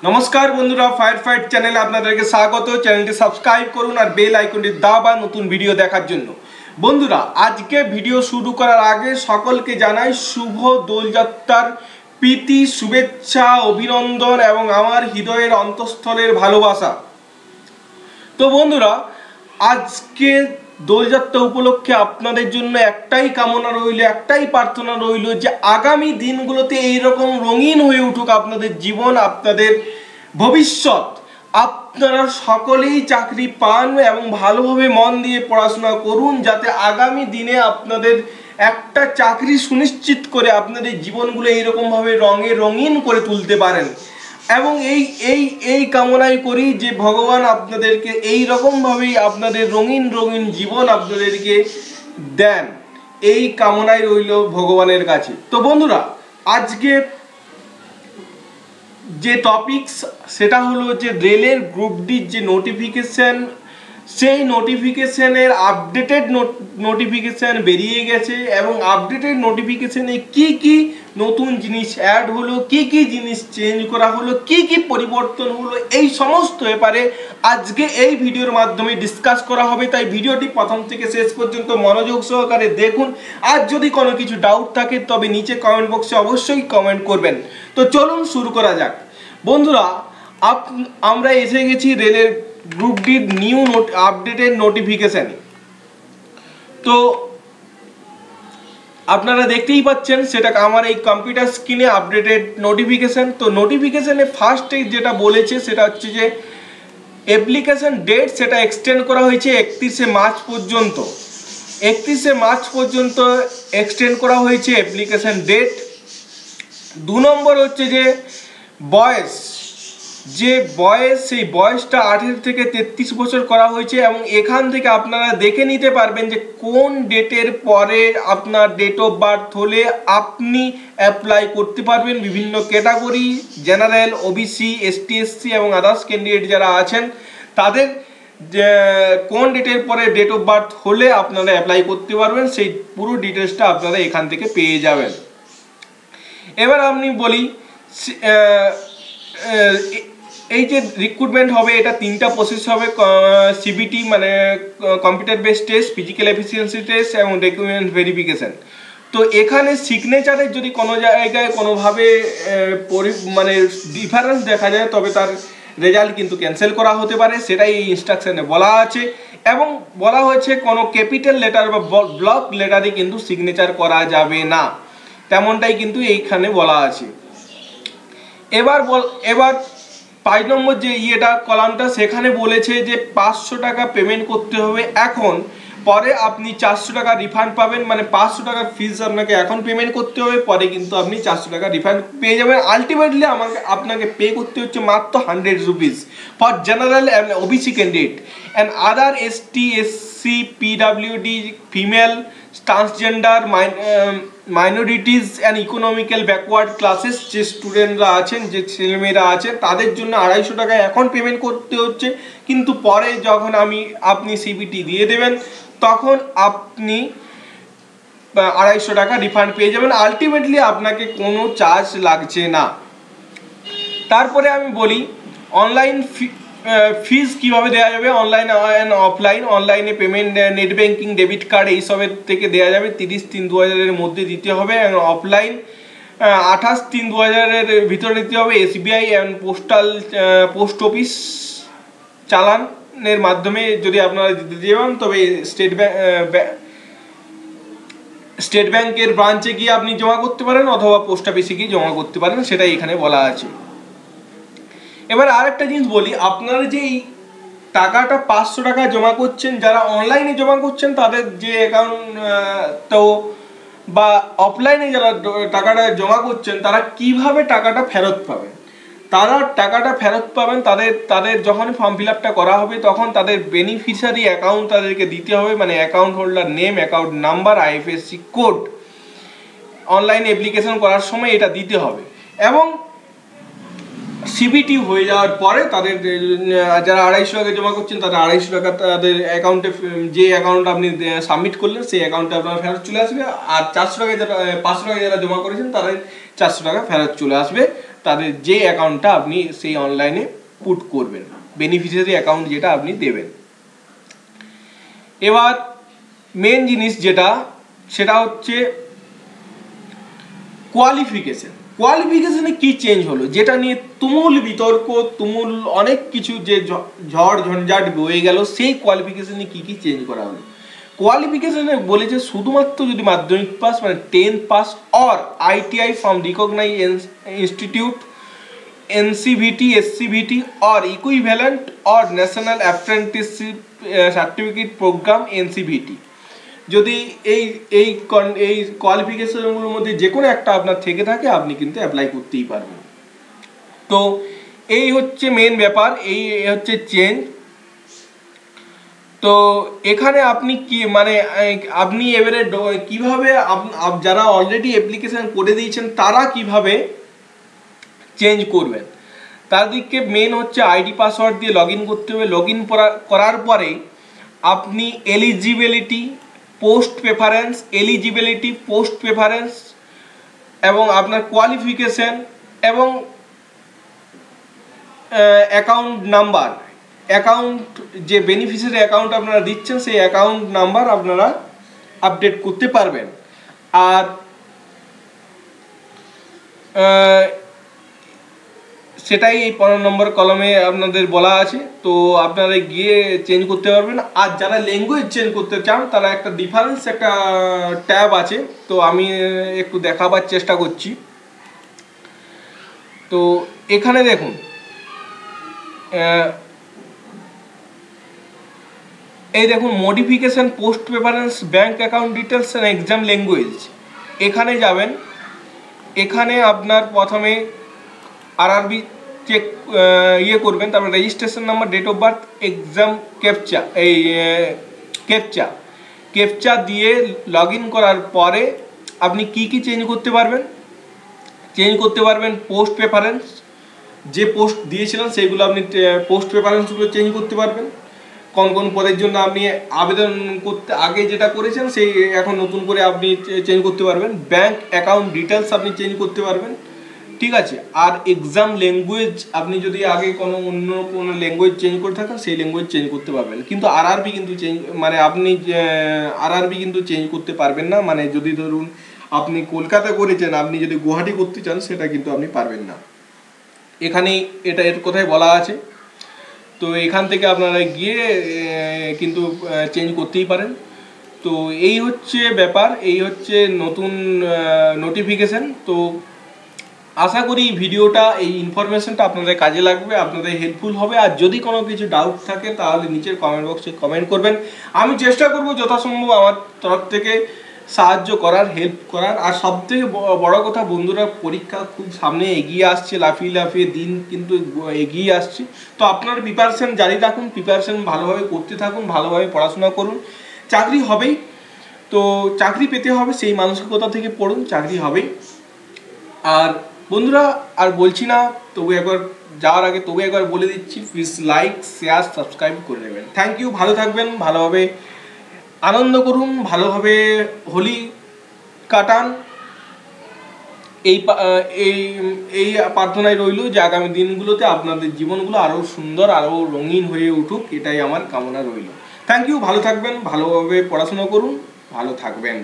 নমস্কার বন্ধুরা, fire fight চ্যানেলে আপনাদেরকে স্বাগত। চ্যানেলটি সাবস্ক্রাইব করুন আর বেল আইকনটি দাবান নতুন ভিডিও দেখার জন্য। বন্ধুরা, আজকে ভিডিও শুরু করার আগে সকলকে জানাই শুভ দোলযাত্রার প্রীতি, শুভেচ্ছা, অভিনন্দন এবং আমার হৃদয়ের অন্তঃস্থলের ভালোবাসা। তো বন্ধুরা, আজকে দোলযাত্রা উপলক্ষে আপনাদের জন্য একটাই কামনা রইল, একটাই প্রার্থনা রইল যে আগামী দিনগুলোতে এইরকম রঙিন হয়ে উঠুক আপনাদের জীবন, আপনাদের ভবিষ্যৎ। আপনারা সকলেই চাকরি পান এবং ভালোভাবে মন দিয়ে পড়াশোনা করুন, যাতে আগামী দিনে আপনাদের একটা চাকরি সুনিশ্চিত করে আপনাদের জীবনগুলো এইরকমভাবে রঙিন করে তুলতে পারেন। এবং এই কামনাই করি যে ভগবান আপনাদেরকে এই রকমভাবেই আপনাদের রঙিন জীবন আপনাদেরকে দেন, এই কামনাই রইল ভগবানের কাছে। তো বন্ধুরা, আজকে যে টপিকস সেটা হলো যে রেলের গ্রুপ ডির যে নোটিফিকেশন, সেই নোটিফিকেশনের আপডেটেড নোটিফিকেশন বেরিয়ে গেছে এবং আপডেটেড নোটিফিকেশনে কি কি নতুন জিনিস অ্যাড হলো, কি কি জিনিস চেঞ্জ করা হলো, কি কি পরিবর্তন হলো, এই সমস্ত ব্যাপারে আজকে এই ভিডিওর মাধ্যমে ডিসকাস করা হবে। তাই ভিডিওটি প্রথম থেকে শেষ পর্যন্ত মনোযোগ সহকারে দেখুন। আর যদি কোনো কিছু ডাউট থাকে তবে নিচে কমেন্ট বক্সে অবশ্যই কমেন্ট করবেন। তো চলুন শুরু করা যাক। বন্ধুরা, আমরা এসে গেছি রেলের গ্রুপ ডির নিউ আপডেটেড নোটিফিকেশন। তো আপনারা দেখতেই পাচ্ছেন সেটা আমার এই কম্পিউটার স্ক্রিনে আপডেটেড নোটিফিকেশন। তো নোটিফিকেশনে ফার্স্টে যেটা বলেছে সেটা হচ্ছে যে অ্যাপ্লিকেশন ডেট সেটা এক্সটেন্ড করা হয়েছে 31শে মার্চ পর্যন্ত। 31শে মার্চ পর্যন্ত এক্সটেন্ড করা হয়েছে অ্যাপ্লিকেশন ডেট। 2 নম্বর হচ্ছে যে বয়স, সেই বয়সটা 18 থেকে 33 বছর করা হয়েছে এবং এখান থেকে আপনারা দেখে নিতে পারবেন যে কোন ডেটের পরে আপনার ডেট অফ বার্থ হলে আপনি অ্যাপ্লাই করতে পারবেন। বিভিন্ন category, general, OBC, ST, SC এবং আদার্স ক্যান্ডিডেট যারা আছেন তাদের কোন ডেটের পরে ডেট অফ বার্থ হলে আপনারা অ্যাপ্লাই করতে পারবেন, সেই পুরো ডিটেলসটা আপনারা এখান থেকে পেয়ে যাবেন। এবার আমি বলি এই যে রিক্রুটমেন্ট হবে, এটা 3টা প্রসেস হবে। সিবিটি মানে computer based test, physical efficiency test এবং ডকুমেন্ট ভেরিফিকেশন। তো এখানে সিগনেচারের যদি কোনো জায়গায় কোনোভাবে মানে ডিফারেন্স দেখা যায় তবে তার রেজাল্ট কিন্তু ক্যান্সেল করা হতে পারে, সেটাই এই ইনস্ট্রাকশনে বলা আছে। এবং বলা হয়েছে কোনো ক্যাপিটাল লেটার বা ব্লক লেটারে কিন্তু সিগনেচার করা যাবে না, তেমনটাই কিন্তু এইখানে বলা আছে। এবার 5 নম্বর যে কলামটা, সেখানে বলেছে যে 500 টাকা পেমেন্ট করতে হবে এখন, পরে আপনি 400 টাকা রিফান্ড পাবেন। মানে 500 টাকা ফিস আপনাকে এখন পেমেন্ট করতে হবে, পরে কিন্তু আপনি 400 টাকা রিফান্ড পেয়ে যাবেন। আলটিমেটলি আপনাকে পে করতে হচ্ছে মাত্র 100 rupees for general and OBC candidate and other ST, SC, PWD, female, transgender, minorities and economical backward classes যে স্টুডেন্টরা আছেন, যে ছেলেমেয়েরা আছেন, তাদের জন্য 250 টাকা এখন পেমেন্ট করতে হচ্ছে, কিন্তু পরে যখন আপনি সিবিটি দিয়ে দেবেন তখন আপনি 250 টাকা রিফান্ড পেয়ে যাবেন। আলটিমেটলি আপনাকে কোনো চার্জ লাগছে না। তারপরে আমি বলি অনলাইন ফিজ কিভাবে দেওয়া যাবে, অনলাইন অ্যান্ড অফলাইন। অনলাইনে payment net banking, debit card এইসবের থেকে দেওয়া যাবে, 30/3/2000 মধ্যে দিতে হবে। অফলাইন 28/3/2000 ভিতরে দিতে হবে। এসবিআই অ্যান্ড পোস্ট অফিস চালানের মাধ্যমে যদি আপনারা দিতে যাবেন তবে স্টেট ব্যাংকের ব্রাঞ্চে গিয়ে আপনি জমা করতে পারেন অথবা পোস্ট অফিসে গিয়ে জমা করতে পারেন, সেটাই এখানে বলা আছে। এবার আরেকটা জিনিস বলি, আপনারা যে এই টাকাটা 500 টাকা জমা করছেন, যারা অনলাইনে জমা করছেন তাদের যে অ্যাকাউন্ট তো বা অফলাইনে যারা টাকাটা জমা করছেন তারা কিভাবে টাকাটা ফেরত পাবেন। টাকাটা ফেরত পাবেন তাদের যখন ফর্ম ফিল আপটা করা হবে তখন তাদের বেনিফিশিয়ারি অ্যাকাউন্ট তাদেরকে দিতে হবে, মানে account holder name, account number, IFSC code online application করার সময় এটা দিতে হবে। এবং সিবিটি হয়ে যাওয়ার পরে তাদের যারা 250 টাকা জমা করছেন তারা 250 টাকা তাদের অ্যাকাউন্টে, যে অ্যাকাউন্ট আপনি সাবমিট করলেন সেই অ্যাকাউন্টে আপনার ফেরত চলে আসবে। আর 400 টাকা 500 টাকা যারা জমা করেছেন তাদের 400 টাকা ফেরত চলে আসবে। তাদের যে অ্যাকাউন্টটা আপনি সেই অনলাইনে পুট করবেন, বেনিফিশিয়ারি অ্যাকাউন্ট যেটা আপনি দেবেন। এবার মেন জিনিস যেটা, সেটা হচ্ছে কোয়ালিফিকেশনে কি চেঞ্জ হলো, যেটা নিয়ে তুমুল বিতর্ক, তুমুল অনেক কিছু যে ঝড় ঝঞ্ঝাট বয়ে গেল, সেই কোয়ালিফিকেশনে কি কি চেঞ্জ করা হলো। কোয়ালিফিকেশনে বলেছে শুধুমাত্র যদি মাধ্যমিক পাস মানে 10th pass or ITI from recognised institute, NCVT, SCVT or equivalent or National Apprenticeship Certificate Program NCVT, যদি এই এই এই কোয়ালিফিকেশনগুলোর মধ্যে যে কোনো একটা আপনার থেকে থাকে আপনি কিন্তু অ্যাপ্লাই করতেই পারবেন। তো এই হচ্ছে মেন ব্যাপার, এই হচ্ছে চেঞ্জ। তো এখানে আপনি কি মানে আপনি এবারে কিভাবে যারা অলরেডি অ্যাপ্লিকেশন করে দিয়েছেন তারা কিভাবে চেঞ্জ করবেন, তাদেরকে মেন হচ্ছে আইডি পাসওয়ার্ড দিয়ে লগ ইন করতে হবে। লগ ইন করার পরে আপনি এলিজিবিলিটি পোস্ট প্রেফারেন্স এবং আপনার কোয়ালিফিকেশন এবং অ্যাকাউন্ট যে বেনিফিশিয়ারি অ্যাকাউন্ট আপনারা দিচ্ছেন সেই অ্যাকাউন্ট নাম্বার আপনারা আপডেট করতে পারবেন। আর সেটাই এই 15 নম্বর কলমে আপনাদের বলা আছে, তো আপনারা গিয়ে চেঞ্জ করতে পারবেন। আর যারা ল্যাঙ্গুয়েজ চেঞ্জ করতে চান তারা একটা ডিফারেন্স একটা ট্যাব আছে, তো আমি একটু দেখাবার চেষ্টা করছি। তো এখানে দেখুন, এই দেখুন modification post preference bank account details and exam language, এখানে যাবেন। এখানে আপনার প্রথমে আরআরবি চেক করবেন, তারপর registration number, date of birth, exam captcha দিয়ে লগ ইন করার পরে আপনি কি কি চেঞ্জ করতে পারবেন। পোস্ট প্রেফারেন্স, যে পোস্ট দিয়েছিলেন সেইগুলো আপনি পোস্ট প্রেফারেন্সগুলো চেঞ্জ করতে পারবেন। কোন কোন পদের জন্য আপনি আবেদন করতে আগে যেটা করেছেন সেই এখন নতুন করে আপনি চেঞ্জ করতে পারবেন। ব্যাংক অ্যাকাউন্ট ডিটেলস আপনি চেঞ্জ করতে পারবেন, ঠিক আছে। আর এক্সাম ল্যাঙ্গুয়েজ আপনি যদি আগে অন্য কোনো ল্যাঙ্গুয়েজ চেঞ্জ করে থাকেন সেই ল্যাঙ্গুয়েজ চেঞ্জ করতে পারবেন, কিন্তু আরআরবি কিন্তু চেঞ্জ করতে পারবেন না। মানে যদি ধরুন আপনি কলকাতা করেছেন, আপনি যদি গুয়াহাটি করতে চান সেটা কিন্তু আপনি পারবেন না। এখানে এর কথাই বলা আছে, তো এখান থেকে আপনারা গিয়ে কিন্তু চেঞ্জ করতেই পারেন। তো এই হচ্ছে ব্যাপার, এই হচ্ছে নতুন নোটিফিকেশান। তো আশা করি ভিডিওটা, এই ইনফরমেশনটা আপনাদের কাজে লাগবে, আপনাদের হেল্পফুল হবে। আর যদি কোনো কিছু ডাউট থাকে তাহলে নিচের কমেন্ট বক্সে কমেন্ট করবেন, আমি চেষ্টা করব যথাসম্ভব আমার তরফ থেকে সাহায্য করার, হেল্প করার। আর সবথেকে বড় কথা বন্ধুরা, পরীক্ষা খুব সামনে এগিয়ে আসছে, লাফিয়ে দিন কিন্তু এগিয়ে আসছে। তো আপনার প্রিপারেশন জারি রাখুন, প্রিপারেশন ভালোভাবে করতে থাকুন, ভালোভাবে পড়াশোনা করুন, চাকরি হবেই। তো চাকরি পেতে হবে সেই মানসিকতা থেকে পড়ুন, চাকরি হবেই। আর বন্ধুরা আর বলছি না, তবু একবার যাওয়ার আগে তবু একবার বলে দিচ্ছি, প্লিজ লাইক শেয়ার সাবস্ক্রাইব করে নেবেন। থ্যাংক ইউ, ভালো থাকবেন, ভালোভাবে আনন্দ করুন, ভালোভাবে হোলি কাটান। এই প্রার্থনায় রইল যে আগামী দিনগুলোতে আপনাদের জীবনগুলো আরও সুন্দর, আরও রঙিন হয়ে উঠুক, এটাই আমার কামনা রইল। থ্যাংক ইউ, ভালো থাকবেন, ভালোভাবে পড়াশোনা করুন, ভালো থাকবেন।